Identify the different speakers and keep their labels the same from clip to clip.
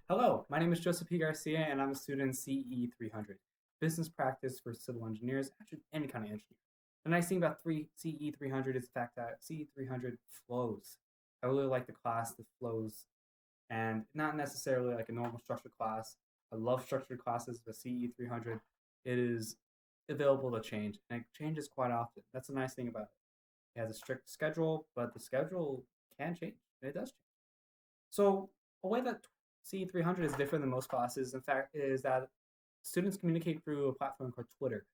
Speaker 1: Hello, my name is Joseph P. Garcia, and I'm a student in CE 300, Business Practice for Civil Engineers, actually any kind of engineer. The nice thing about CE 300 is the fact that CE 300 flows. I really like the class that flows, and not necessarily like a normal structured class. I love structured classes, but CE 300, it is available to change, and it changes quite often. That's the nice thing about it. It has a strict schedule, but the schedule can change, and it does change. So a way that CE300 is different than most classes, in fact, is that students communicate through a platform called Twitter.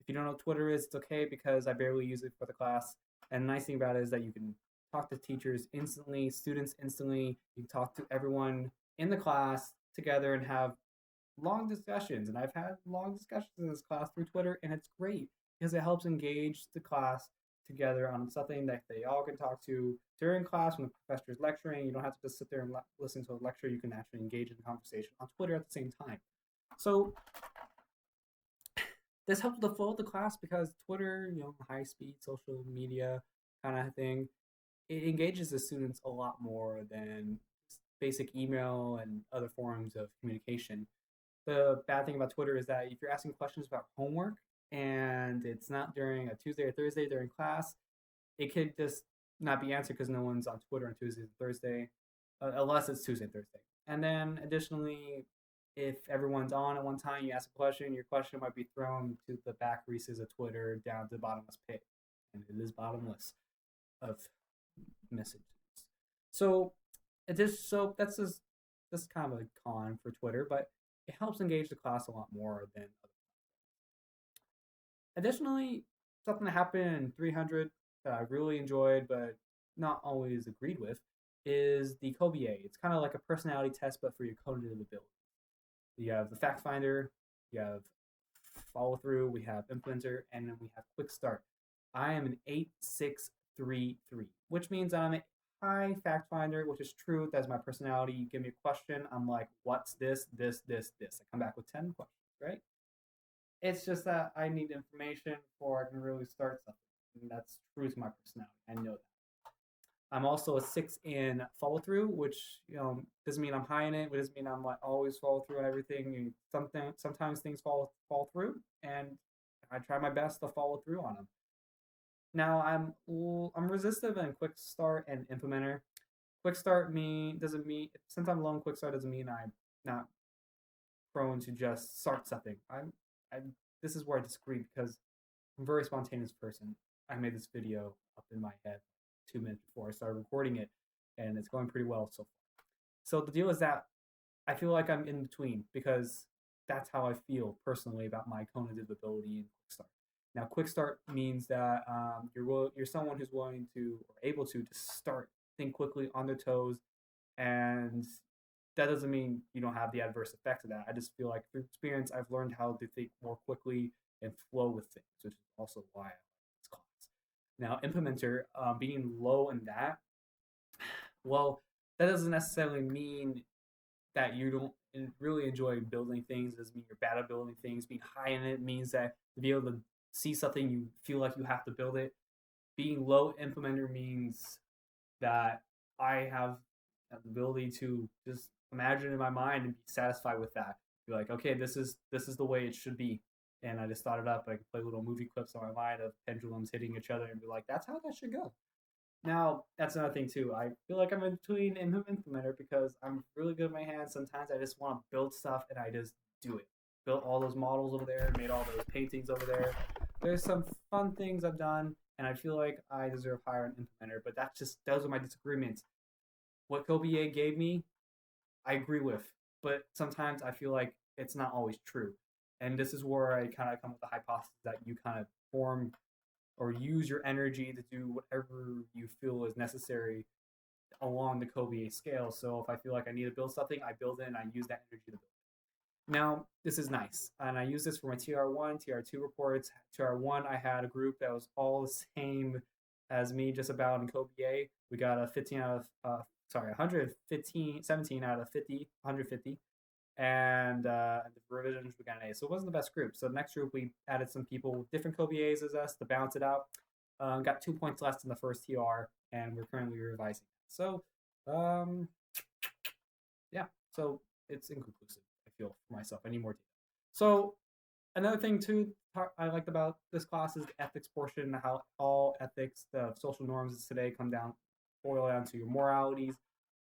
Speaker 1: If you don't know what Twitter is, it's okay because I barely use it for the class. And the nice thing about it is that you can talk to teachers instantly, students instantly. You can talk to everyone in the class together and have long discussions. And I've had long discussions in this class through Twitter, and it's great because it helps engage the class together on something that they all can talk to during class when the professor is lecturing. You don't have to just sit there and listen to a lecture. You can actually engage in the conversation on Twitter at the same time. So this helps the flow of the class because Twitter, high speed social media kind of thing, it engages the students a lot more than basic email and other forms of communication. The bad thing about Twitter is that if you're asking questions about homework and it's not during a Tuesday or Thursday during class, it could just not be answered because no one's on Twitter on Tuesday and Thursday, unless it's Tuesday and Thursday. And then additionally, if everyone's on at one time, you ask a question, your question might be thrown to the back recesses of Twitter down to the bottomless pit, and it is bottomless of messages. So that's just kind of a con for Twitter, but it helps engage the class a lot more than other. Additionally, something that happened in 300 that I really enjoyed but not always agreed with is the COBIA. It's kind of like a personality test, but for your cognitive ability. You have the fact finder, you have follow through, we have implementer, and then we have quick start. I am an 8633, which means I'm a high fact finder, which is true. That's my personality. You give me a question, I'm like, what's this, this, this, this? I come back with 10 questions, right? It's just that I need information before I can really start something. And that's true to my personality. I know that. I'm also a 6 in follow through, which doesn't mean I'm high in it. But doesn't mean I'm like always follow through on everything. And sometimes things fall through, and I try my best to follow through on them. Now I'm resistive in quick start and implementer. Quick start doesn't mean sometimes long quick start doesn't mean I'm not prone to just start something. I this is where I disagree because I'm a very spontaneous person. I made this video up in my head 2 minutes before I started recording it, and it's going pretty well so far. So the deal is that I feel like I'm in between because that's how I feel personally about my cognitive ability in quick start. Now, quick start means that you're someone who's willing to or able to just start, think quickly on their toes, and that doesn't mean you don't have the adverse effects of that. I just feel like through experience, I've learned how to think more quickly and flow with things, which is also why I like this class. Now, implementer, being low in that, well, that doesn't necessarily mean that you don't really enjoy building things. It doesn't mean you're bad at building things. Being high in it means that to be able to see something, you feel like you have to build it. Being low implementer means that I have the ability to just imagine in my mind and be satisfied with that. Be like, okay, this is the way it should be, and I just thought it up. I can play little movie clips on my mind of pendulums hitting each other and be like, that's how that should go. Now that's another thing too. I feel like I'm in between implementer because I'm really good at my hands. Sometimes I just want to build stuff and I just do it. Built all those models over there, made all those paintings over there. There's some fun things I've done, and I feel like I deserve higher in implementer. But that's just those are my disagreements. What Kobe gave me, I agree with, but sometimes I feel like it's not always true. And this is where I kind of come with the hypothesis that you kind of form or use your energy to do whatever you feel is necessary along the Kobe scale. So if I feel like I need to build something, I build it and I use that energy to build it. Now, this is nice. And I use this for my TR1, TR2 reports. TR1, I had a group that was all the same as me, just about in Kobe. We got a 15 out of, 115, 17 out of 50, 150 and the revisions we got an A. So it wasn't the best group. So the next group we added some people with different Kobe-A's as us to balance it out. Got 2 points less than the first TR, and we're currently revising. So yeah. So it's inconclusive. I feel for myself. I need more data. So another thing too I liked about this class is the ethics portion, how all ethics, the social norms today boil down to your moralities,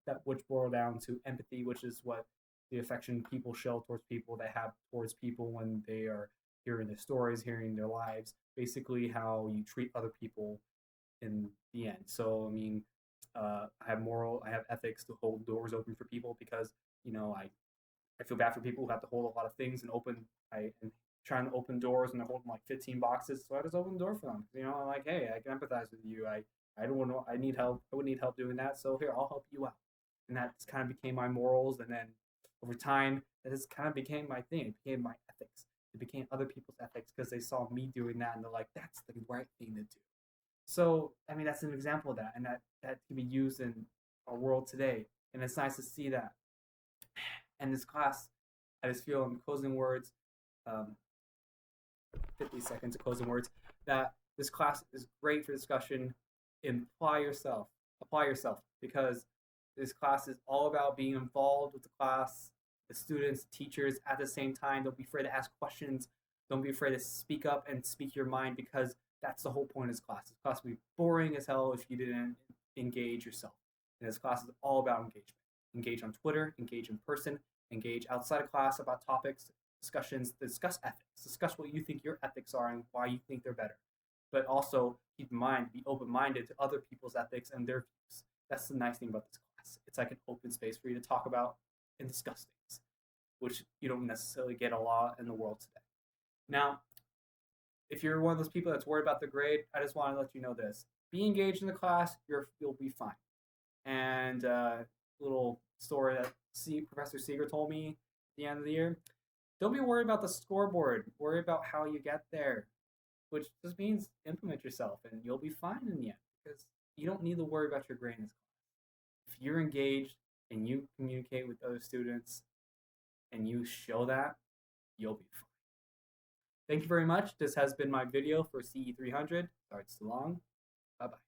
Speaker 1: that which boil down to empathy, which is what the affection people show towards people, they have towards people when they are hearing their stories, hearing their lives, basically how you treat other people in the end. So I mean, I have ethics to hold doors open for people because I feel bad for people who have to hold a lot of things and open. I am trying to open doors and I hold like 15 boxes, so I just open the door for them. I'm like, hey, I can empathize with you. I don't know. I need help. I would need help doing that. So here, I'll help you out. And that kind of became my morals. And then over time, that has kind of became my thing. It became my ethics. It became other people's ethics because they saw me doing that and they're like, that's the right thing to do. So I mean, that's an example of that, and that can be used in our world today. And it's nice to see that. And this class, I just feel in closing words, um, 50 seconds of closing words, that this class is great for discussion. Apply yourself, because this class is all about being involved with the class, the students, teachers at the same time. Don't be afraid to ask questions. Don't be afraid to speak up and speak your mind, because that's the whole point of this class. This class would be boring as hell if you didn't engage yourself. And this class is all about engagement. Engage on Twitter, engage in person, engage outside of class about topics, discussions, discuss ethics, discuss what you think your ethics are and why you think they're better. But also keep in mind, be open minded to other people's ethics and their views. That's the nice thing about this class. It's like an open space for you to talk about and discuss things, which you don't necessarily get a lot in the world today. Now, if you're one of those people that's worried about the grade, I just want to let you know this. Be engaged in the class, you'll be fine. And little story that Professor Seeger told me at the end of the year. Don't be worried about the scoreboard. Worry about how you get there, which just means implement yourself and you'll be fine in the end, because you don't need to worry about your grade in this class. If you're engaged and you communicate with other students and you show that, you'll be fine. Thank you very much. This has been my video for CE 300. Sorry it's too long. Bye bye.